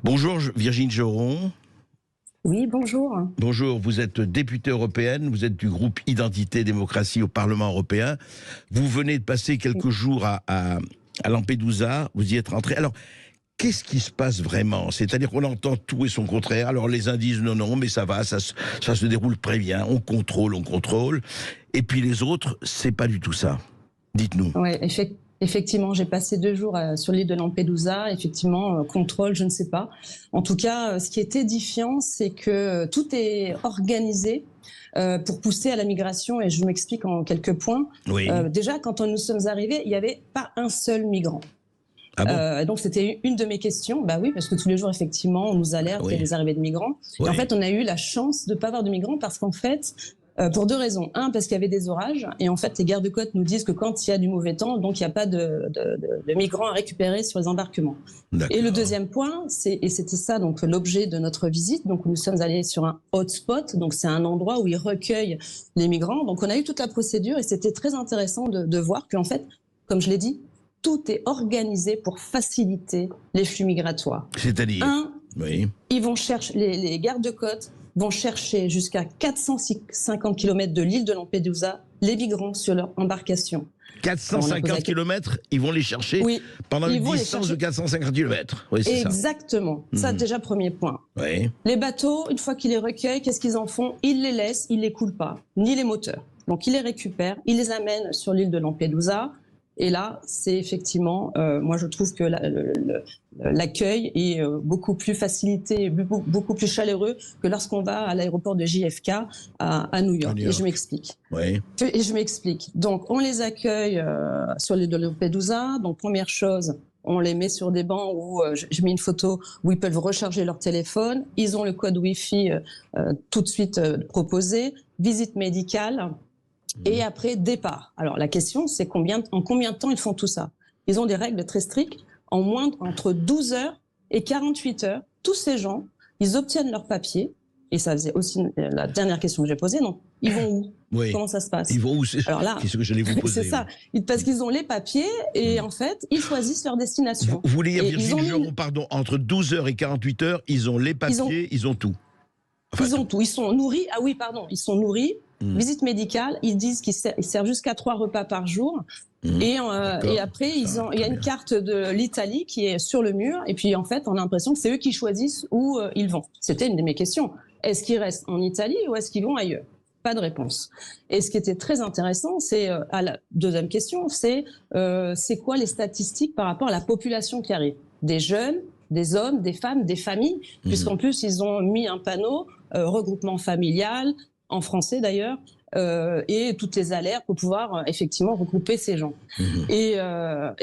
Bonjour Virginie Geron. Oui, bonjour. Bonjour, vous êtes députée européenne, vous êtes du groupe Identité et Démocratie au Parlement européen. Vous venez de passer quelques jours à Lampedusa, vous y êtes rentré. Alors, qu'est-ce qui se passe vraiment? C'est-à-dire qu'on entend tout et son contraire. Alors les uns disent non, mais ça va, ça se déroule très bien, on contrôle. Et puis les autres, c'est pas du tout ça. Dites-nous. Oui, effectivement, j'ai passé 2 jours sur l'île de Lampedusa. Effectivement, contrôle, je ne sais pas. En tout cas, ce qui est édifiant, c'est que tout est organisé pour pousser à la migration. Et je m'explique en quelques points. Oui. Déjà, quand nous sommes arrivés, il n'y avait pas un seul migrant. Ah bon? Donc c'était une de mes questions. Bah oui, parce que tous les jours, effectivement, on nous alerte Oui. il y a des arrivées de migrants. Oui. Et en fait, on a eu la chance de ne pas avoir de migrants parce qu'en fait, pour 2 raisons. Un, parce qu'il y avait des orages. Et en fait, les gardes-côtes nous disent que quand il y a du mauvais temps, donc il n'y a pas de migrants à récupérer sur les embarquements. Et le deuxième point, et c'était ça donc l'objet de notre visite. Donc nous sommes allés sur un hotspot. Donc c'est un endroit où ils recueillent les migrants. Donc on a eu toute la procédure et c'était très intéressant de voir qu'en fait, comme je l'ai dit, tout est organisé pour faciliter les flux migratoires. C'est-à-dire? Oui. Ils vont chercher, les gardes-côtes vont chercher jusqu'à 450 km de l'île de Lampedusa les migrants sur leur embarcation. 450 km, ils vont les chercher pendant une distance de 450 km. Oui, c'est ça. Exactement. Ça, déjà, premier point. Oui. Les bateaux, une fois qu'ils les recueillent, qu'est-ce qu'ils en font? Ils les laissent, ils les coulent pas, ni les moteurs. Donc, ils les récupèrent, ils les amènent sur l'île de Lampedusa. Et là, c'est effectivement, moi je trouve que l'accueil est beaucoup plus facilité, beaucoup plus chaleureux que lorsqu'on va à l'aéroport de JFK à New York. Et je m'explique. Oui. Et je m'explique. Donc, on les accueille sur l'île de Lampedusa. Donc, première chose, on les met sur des bancs où je mets une photo où ils peuvent recharger leur téléphone. Ils ont le code Wi-Fi tout de suite proposé. Visite médicale. Et après, départ. Alors, la question, c'est en combien de temps ils font tout ça? Ils ont des règles très strictes. Entre 12 heures et 48 heures, tous ces gens, ils obtiennent leur papier. Et ça faisait aussi la dernière question que j'ai posée. Donc, ils vont où? Oui. Comment ça se passe? Ils vont où? Alors là, c'est ce que j'allais vous poser. C'est ça. Parce qu'ils ont les papiers et en fait, ils choisissent leur destination. Vous voulez dire, Virginie Geron, pardon, entre 12 heures et 48 heures, ils ont les papiers, ils ont tout. Enfin, ils ont tout. Ils sont nourris. Ah oui, pardon. Ils sont nourris. Visite médicale, ils disent qu'ils servent jusqu'à 3 repas par jour. Et après, il y a une carte de l'Italie qui est sur le mur. Et puis, en fait, on a l'impression que c'est eux qui choisissent où ils vont. C'était une de mes questions. Est-ce qu'ils restent en Italie ou est-ce qu'ils vont ailleurs? Pas de réponse. Et ce qui était très intéressant, c'est à la deuxième question, c'est quoi les statistiques par rapport à la population qui arrive? Des jeunes, des hommes, des femmes, des familles, puisqu'en plus, ils ont mis un panneau regroupement familial, en français d'ailleurs, et toutes les alertes pour pouvoir effectivement regrouper ces gens. Et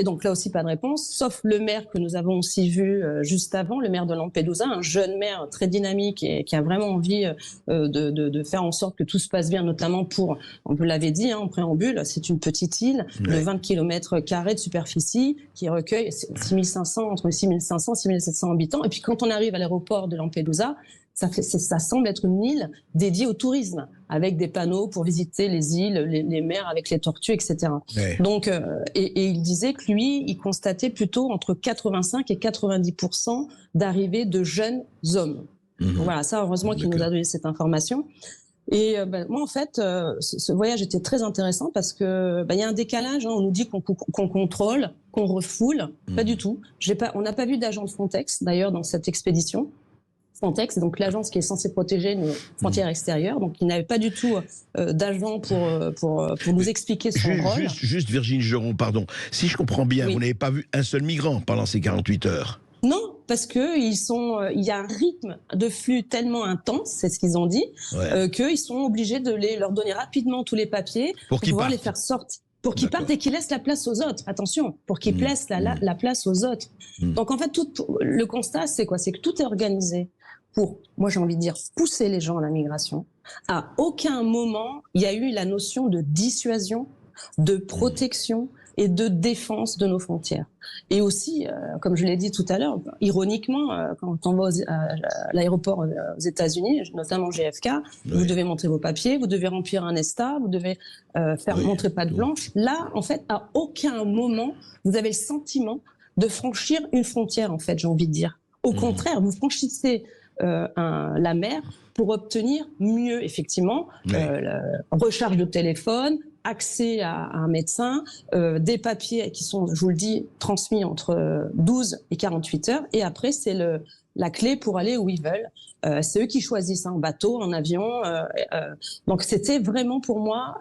donc là aussi pas de réponse, sauf le maire que nous avons aussi vu juste avant, le maire de Lampedusa, un jeune maire très dynamique et qui a vraiment envie de faire en sorte que tout se passe bien, notamment pour, on vous l'avait dit en préambule, c'est une petite île de 20 km² de superficie qui recueille entre 6500 et 6700 habitants. Et puis quand on arrive à l'aéroport de Lampedusa, ça semble être une île dédiée au tourisme, avec des panneaux pour visiter les îles, les mers avec les tortues, etc. Ouais. Donc, et il disait que lui, il constatait plutôt entre 85 et 90% d'arrivées de jeunes hommes. Donc voilà, ça, heureusement qu'il nous a donné cette information. Et moi, en fait, ce voyage était très intéressant parce que y a un décalage. On nous dit qu'on contrôle, qu'on refoule. Pas du tout. On n'a pas vu d'agent de Frontex, d'ailleurs, dans cette expédition. Frontex, donc l'agence qui est censée protéger nos frontières extérieures. Donc, il n'avait pas du tout d'agent pour nous expliquer son rôle. Juste Virginie Geron, pardon. Si je comprends bien, vous n'avez pas vu un seul migrant pendant ces 48 heures? Non, parce que il y a un rythme de flux tellement intense, c'est ce qu'ils ont dit, qu'ils sont obligés de leur donner rapidement tous les papiers pour pouvoir les faire sortir. Pour qu'ils partent et qu'ils laissent la place aux autres. Attention, pour qu'ils laissent la place aux autres. Donc en fait, le constat, c'est quoi? C'est que tout est organisé pour, moi j'ai envie de dire, pousser les gens à la migration. À aucun moment, il y a eu la notion de dissuasion, de protection et de défense de nos frontières. Et aussi, comme je l'ai dit tout à l'heure, ironiquement, quand on va à l'aéroport aux États-Unis, notamment JFK, vous devez montrer vos papiers, vous devez remplir un ESTA, vous devez montrer patte blanche. Là, en fait, à aucun moment, vous avez le sentiment de franchir une frontière, en fait, j'ai envie de dire. Au contraire, vous franchissez la mer pour obtenir mieux, effectivement, la recharge de téléphone, accès à un médecin, des papiers qui sont, je vous le dis, transmis entre 12 et 48 heures. Et après, c'est la clé pour aller où ils veulent. C'est eux qui choisissent, en bateau, en avion. Donc, c'était vraiment pour moi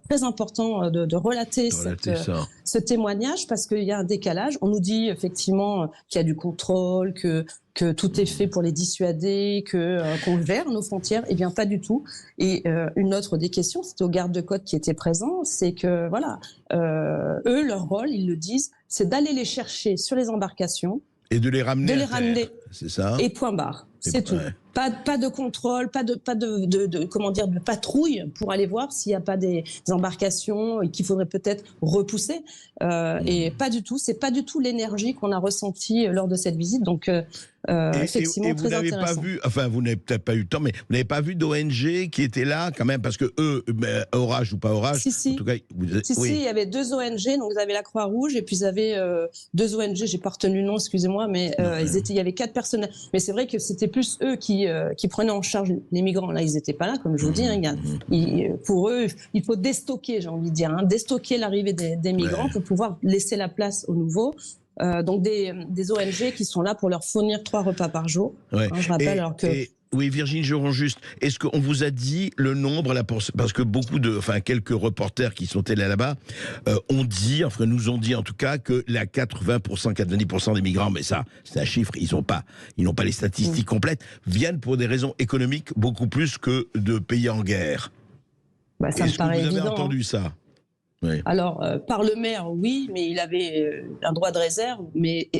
très important de relater ce témoignage, parce qu'il y a un décalage. On nous dit effectivement qu'il y a du contrôle, que tout est fait pour les dissuader, qu'on gère nos frontières. Eh bien, pas du tout. Et une autre des questions, c'était aux gardes-côtes qui étaient présents, c'est que, voilà, eux, leur rôle, ils le disent, c'est d'aller les chercher sur les embarcations, et de les ramener à terre. C'est ça. Et point barre. C'est tout. Ouais. Pas de contrôle, pas de patrouille pour aller voir s'il n'y a pas des embarcations et qu'il faudrait peut-être repousser. Et pas du tout. C'est pas du tout l'énergie qu'on a ressentie lors de cette visite. Donc, effectivement, et vous n'avez pas vu, enfin, vous n'avez peut-être pas eu le temps, mais vous n'avez pas vu d'ONG qui étaient là quand même, parce que eux, orage ou pas orage, si. En tout cas, si, il y avait 2 ONG, donc vous avez la Croix-Rouge et puis vous avez 2 ONG, j'ai pas retenu le nom, excusez-moi, mais il y avait 4 personnes. Mais c'est vrai que c'était plus eux qui prenaient en charge les migrants. Là, ils n'étaient pas là, comme je vous dis. Pour eux, il faut déstocker, j'ai envie de dire, déstocker l'arrivée des migrants pour pouvoir laisser la place aux nouveaux. Donc des ONG qui sont là pour leur fournir 3 repas par jour. Je rappelle oui, Virginie Geron-Juste, est-ce qu'on vous a dit le nombre là, parce que quelques reporters qui sont allés là-bas nous ont dit en tout cas que la 90% des migrants, mais ça, c'est un chiffre, ils n'ont pas les statistiques complètes, viennent pour des raisons économiques beaucoup plus que de pays en guerre. Ça me paraît évident. Vous avez entendu ça? Oui. Alors, par le maire, oui, mais il avait un droit de réserve, mais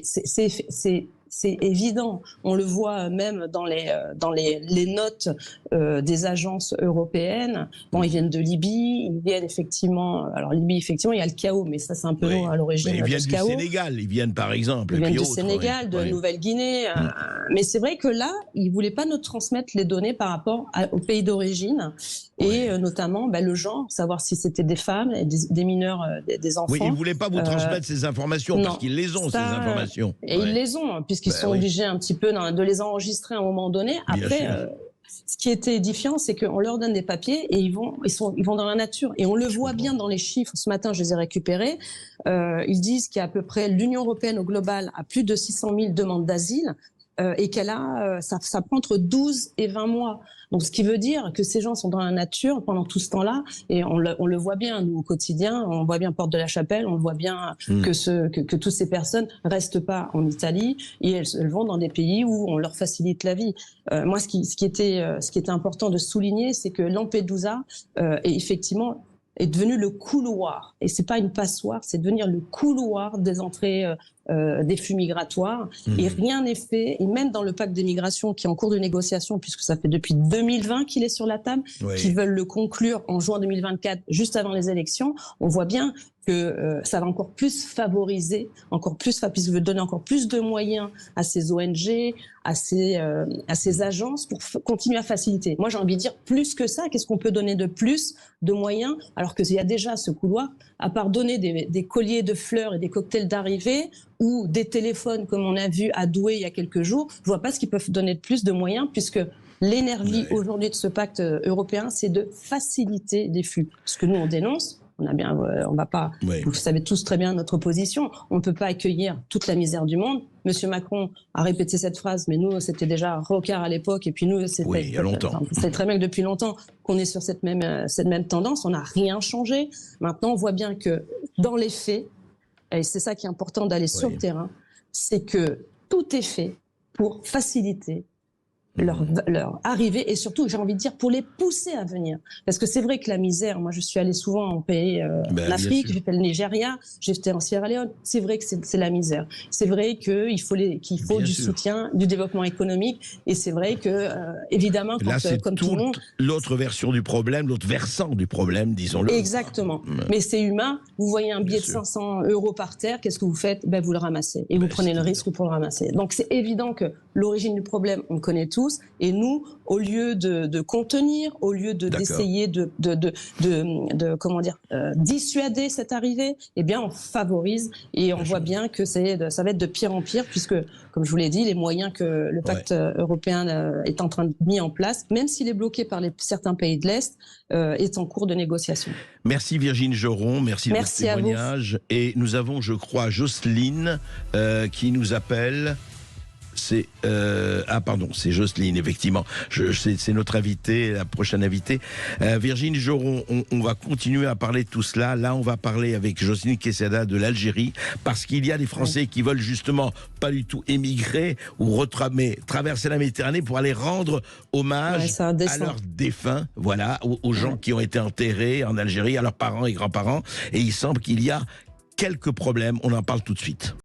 c'est évident. On le voit même dans les notes des agences européennes. Bon, ils viennent de Libye, ils viennent effectivement... Alors, Libye, effectivement, il y a le chaos, mais ça, c'est un peu à l'origine du chaos. Ils viennent du Sénégal, ils viennent par exemple. Ils viennent du Sénégal, de Nouvelle-Guinée. Mais c'est vrai que là, ils ne voulaient pas nous transmettre les données par rapport au pays d'origine, et notamment le genre, savoir si c'était des femmes, des mineurs, des enfants. Oui, ils ne voulaient pas vous transmettre ces informations, parce qu'ils les ont, ces informations. Et ils les ont, puisqu'ils sont obligés un petit peu de les enregistrer à un moment donné. Après, ce qui était édifiant, c'est qu'on leur donne des papiers et ils vont dans la nature. Et on le voit bien dans les chiffres. Ce matin, je les ai récupérés. Ils disent qu'il y a à peu près l'Union européenne au global a plus de 600 000 demandes d'asile. Et qu'elle ça prend entre 12 et 20 mois. Donc, ce qui veut dire que ces gens sont dans la nature pendant tout ce temps-là, et on le voit bien, nous, au quotidien, on voit bien Porte de la Chapelle, on voit bien que toutes ces personnes restent pas en Italie, et elles vont dans des pays où on leur facilite la vie. Moi, ce qui était important de souligner, c'est que Lampedusa est devenu le couloir. Et c'est pas une passoire, c'est devenir le couloir des entrées des flux migratoires. Et rien n'est fait. Et même dans le pacte des migrations qui est en cours de négociation, puisque ça fait depuis 2020 qu'il est sur la table, qui veulent le conclure en juin 2024, juste avant les élections, on voit bien que ça va encore plus favoriser, puisque veut donner encore plus de moyens à ces ONG, à ces agences pour continuer à faciliter. Moi, j'ai envie de dire plus que ça. Qu'est-ce qu'on peut donner de plus de moyens, alors qu'il y a déjà ce couloir, à part donner des colliers de fleurs et des cocktails d'arrivée ou des téléphones, comme on a vu à Douai il y a quelques jours. Je vois pas ce qu'ils peuvent donner de plus de moyens, puisque l'énergie aujourd'hui de ce pacte européen, c'est de faciliter les flux. Ce que nous, on dénonce. On va pas. Vous savez tous très bien notre position. On ne peut pas accueillir toute la misère du monde. Monsieur Macron a répété cette phrase, mais nous, c'était déjà Rocard à l'époque, et puis nous, il y a longtemps. C'est très bien que depuis longtemps qu'on est sur cette même tendance. On n'a rien changé. Maintenant, on voit bien que dans les faits, et c'est ça qui est important d'aller sur le terrain, c'est que tout est fait pour faciliter leur arrivée, et surtout, j'ai envie de dire, pour les pousser à venir. Parce que c'est vrai que la misère, moi je suis allée souvent en pays, en Afrique, j'ai fait le Nigeria, j'ai fait en Sierra Leone, c'est vrai que c'est la misère. C'est vrai qu'il faut du soutien, du développement économique, et c'est vrai que, évidemment, là, comme tout le monde... l'autre version du problème, l'autre versant du problème, disons-le. Exactement. Mais c'est humain. Vous voyez un billet de 500 € par terre, qu'est-ce que vous faites? Vous le ramassez. Et vous prenez le risque pour le ramasser. Donc c'est évident que l'origine du problème, on le connaît tous. Et nous, au lieu de contenir, au lieu d'essayer comment dire, dissuader cette arrivée, eh bien, on favorise et on voit bien que ça va être de pire en pire, puisque, comme je vous l'ai dit, les moyens que le pacte européen est en train de mis en place, même s'il est bloqué par certains pays de l'Est, est en cours de négociation. Merci Virginie Joron, merci de votre témoignage. Et nous avons, je crois, Jocelyne qui nous appelle. C'est c'est Jocelyne, effectivement. C'est notre invitée, la prochaine invitée. Virginie Joron, on va continuer à parler de tout cela. Là, on va parler avec Jocelyne Quesada de l'Algérie, parce qu'il y a des Français qui veulent justement pas du tout émigrer ou traverser la Méditerranée pour aller rendre hommage à leurs défunts, voilà, aux gens qui ont été enterrés en Algérie, à leurs parents et grands-parents. Et il semble qu'il y a quelques problèmes. On en parle tout de suite.